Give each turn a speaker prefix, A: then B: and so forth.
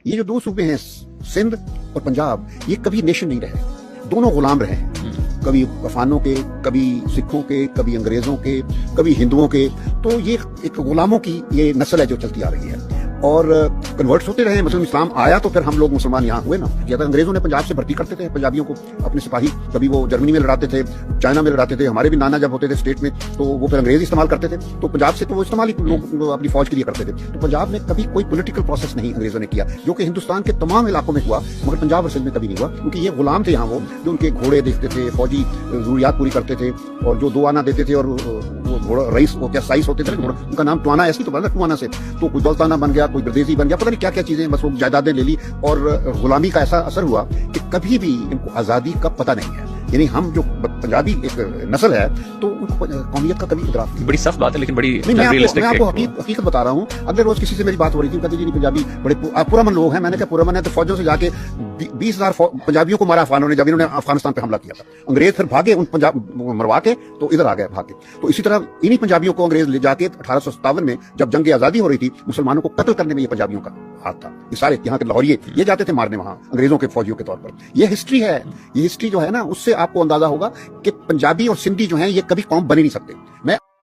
A: ये जो दो सूबे हैं सिंध और पंजाब, ये कभी नेशन नहीं रहे, दोनों गुलाम रहे हैं, कभी अफगानों के, कभी सिखों के, कभी अंग्रेजों के, कभी हिंदुओं के। तो ये एक गुलामों की ये नस्ल है जो चलती आ रही है और कन्वर्ट्स होते रहे। मतलब इस्लाम आया तो फिर हम लोग मुसलमान यहाँ हुए ना। ज्यादा अंग्रेजों ने पंजाब से भर्ती करते थे पंजाबियों को अपने सिपाही, कभी वो जर्मनी में लड़ाते थे, चाइना में लड़ाते थे। हमारे भी नाना जब होते थे स्टेट में तो वो फिर अंग्रेज इस्तेमाल करते थे, तो पंजाब से तो वो इस्तेमाल ही लोग अपनी फौज के लिए करते थे। तो पंजाब में कभी कोई पॉलिटिकल प्रोसेस नहीं अंग्रेजों ने किया, जो कि हिंदुस्तान के तमाम इलाकों में हुआ, मगर पंजाब और सिंध में कभी नहीं हुआ, क्योंकि ये गुलाम थे यहाँ वो, जो उनके घोड़े देखते थे, फौजी जरूरियात पूरी करते थे, और जो 2 आना देते थे, और वो घोड़ा रईस वो क्या साइस होते थे ना, उनका नाम टवाना ऐसी तो बना 2 आना से, तो कोई दौलताना बन गया, कोई बरदेसी बन गया, पता नहीं क्या क्या चीजें, बस वो जायदादें ले ली। और गुलामी का ऐसा असर हुआ कि कभी भी इनको आजादी का पता नहीं है। यानी हम जो पंजाबी एक नस्ल है तो उनको कौमियत का कभी इदराक नहीं।
B: बड़ी सख्त बात है, लेकिन बड़ी
A: मैं आपको हकीकत बता रहा हूँ। अगर रोज किसी से मेरी बात हो रही थी, कहते जी नहीं पंजाबी बड़े पुरअमन लोग हैं। मैंने कहा पुरअमन है तो फौजों से जाके 20,000 पंजाबियों को मारा अफगानों ने, जब इन्होंने अफगानिस्तान पे हमला किया था। अंग्रेज फिर भागे उन पंजाब मरवा के, तो इधर आ गए भागे। तो इसी तरह इन्हीं पंजाबियों को अंग्रेज ले जाके 1857 में जब जंग आजादी हो रही थी, मुसलमानों को कत्ल करने में ये पंजाबियों का हाथ था। ये सारे यहाँ के लाहौरिये ये जाते थे मारने वहां अंग्रेजों के फौजियों के तौर पर। ये हिस्ट्री है। ये हिस्ट्री जो है ना, उससे आपको अंदाजा होगा कि पंजाबी और सिंधी जो है ये कभी कौम बन ही नहीं सकते। मैं